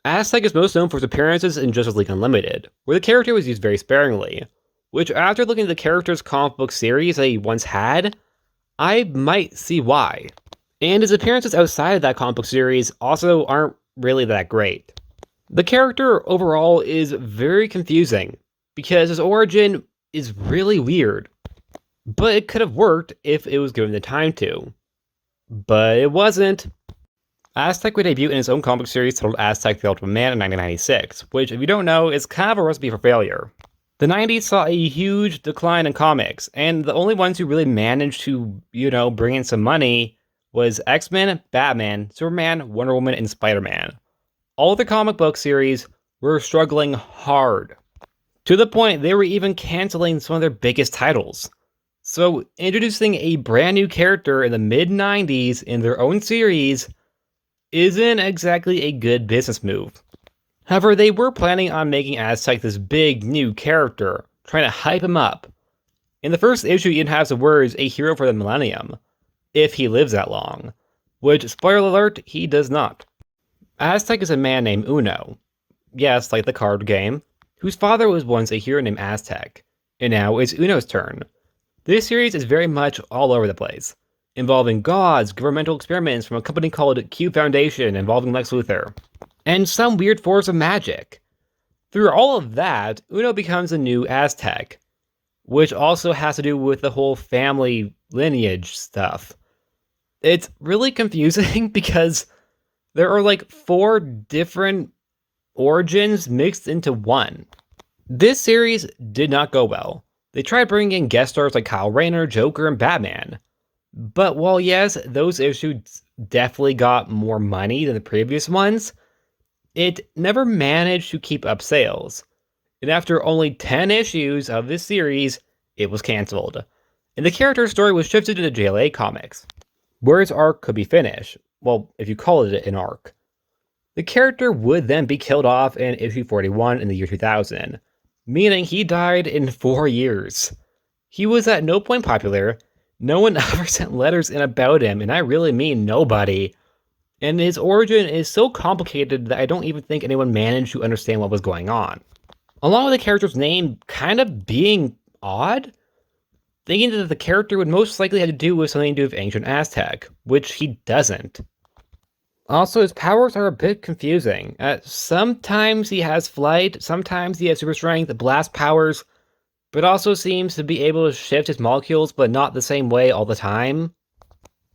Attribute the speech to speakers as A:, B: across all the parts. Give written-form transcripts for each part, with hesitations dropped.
A: Aztek is most known for his appearances in Justice League Unlimited, where the character was used very sparingly, which after looking at the character's comic book series that he once had, I might see why. And his appearances outside of that comic book series also aren't really that great. The character overall is very confusing, because his origin is really weird. But it could have worked if it was given the time to. But it wasn't. Aztek would debut in his own comic series titled Aztek the Ultimate Man in 1996, which, if you don't know, is kind of a recipe for failure. The 90s saw a huge decline in comics, and the only ones who really managed to, bring in some money was X-Men, Batman, Superman, Wonder Woman, and Spider-Man. All the comic book series were struggling hard, to the point they were even canceling some of their biggest titles. So introducing a brand new character in the mid-90s in their own series isn't exactly a good business move. However, they were planning on making Aztek this big new character, trying to hype him up. In the first issue, he even has the words, "a hero for the Millennium," if he lives that long, which, spoiler alert, he does not. Aztek is a man named Uno, yes, like the card game, whose father was once a hero named Aztek, and now it's Uno's turn. This series is very much all over the place, involving gods, governmental experiments from a company called Q Foundation involving Lex Luthor, and some weird force of magic. Through all of that, Uno becomes a new Aztek, which also has to do with the whole family lineage stuff. It's really confusing because there are like 4 different origins mixed into one. This series did not go well. They tried bringing in guest stars like Kyle Rayner, Joker, and Batman. But while yes, those issues definitely got more money than the previous ones, it never managed to keep up sales. And after only 10 issues of this series, it was cancelled. And the character's story was shifted to JLA Comics, where its arc could be finished. Well, if you call it an arc. The character would then be killed off in issue 41 in the year 2000, meaning he died in 4 years. He was at no point popular, no one ever sent letters in about him, and I really mean nobody. And his origin is so complicated that I don't even think anyone managed to understand what was going on. Along with the character's name kind of being odd, thinking that the character would most likely have to do with something to do with Ancient Aztec, which he doesn't. Also, his powers are a bit confusing. Sometimes he has flight, sometimes he has super strength, blast powers, but also seems to be able to shift his molecules, but not the same way all the time.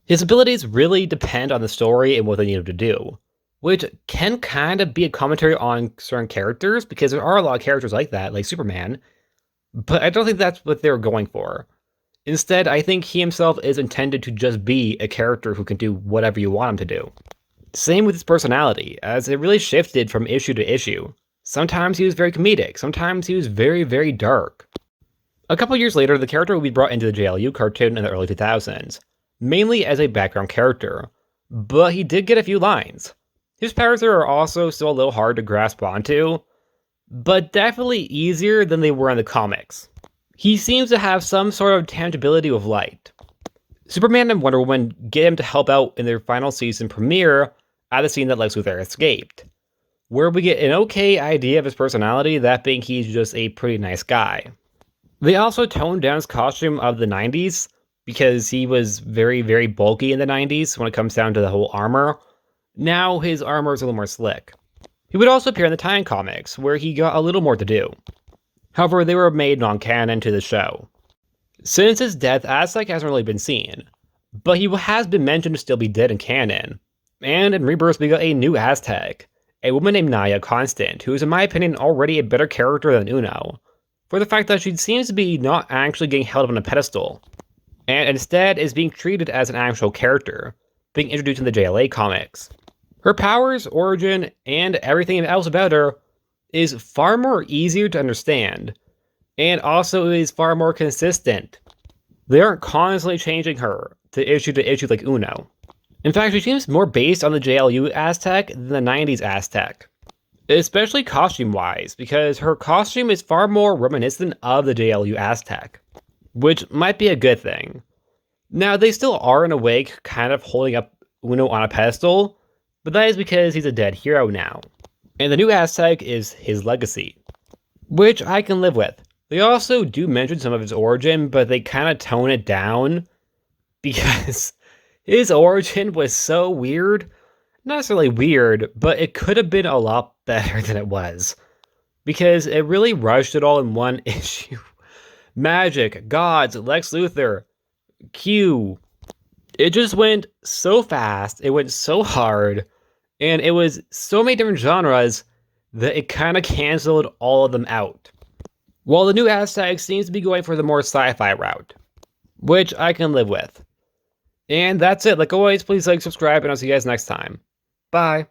A: His abilities really depend on the story and what they need him to do, which can kind of be a commentary on certain characters, because there are a lot of characters like that, like Superman, but I don't think that's what they were going for. Instead, I think he himself is intended to just be a character who can do whatever you want him to do. Same with his personality, as it really shifted from issue to issue. Sometimes he was very comedic, sometimes he was very, very dark. A couple years later, the character would be brought into the JLU cartoon in the early 2000s, mainly as a background character, but he did get a few lines. His powers are also still a little hard to grasp onto, but definitely easier than they were in the comics. He seems to have some sort of tangibility with light. Superman and Wonder Woman get him to help out in their final season premiere at the scene that Lex Luthor escaped, where we get an okay idea of his personality, that being he's just a pretty nice guy. They also toned down his costume of the 90s, because he was very, very bulky in the 90s when it comes down to the whole armor. Now his armor is a little more slick. He would also appear in the tie-in comics, where he got a little more to do. However, they were made non-canon to the show. Since his death, Aztek hasn't really been seen, but he has been mentioned to still be dead in canon. And in Rebirth, we got a new Aztek, a woman named Naya Constant, who is in my opinion already a better character than Uno, for the fact that she seems to be not actually getting held up on a pedestal, and instead is being treated as an actual character, being introduced in the JLA comics. Her powers, origin, and everything else about her is far more easier to understand, and also is far more consistent. They aren't constantly changing her to issue like Uno. In fact, she seems more based on the JLU Aztec than the 90s Aztec. Especially costume-wise, because her costume is far more reminiscent of the JLU Aztec, which might be a good thing. Now, they still are in a way kind of holding up Uno on a pedestal, but that is because he's a dead hero now. And the new Aztek is his legacy, which I can live with. They also do mention some of his origin, but they kind of tone it down because his origin was so weird. Not necessarily weird, but it could have been a lot better than it was. Because it really rushed it all in one issue. Magic, gods, Lex Luthor, Q. It just went so fast, it went so hard, and it was so many different genres that it kind of canceled all of them out. While the new Aztek seems to be going for the more sci-fi route, which I can live with. And that's it. Like always, please like, subscribe, and I'll see you guys next time. Bye.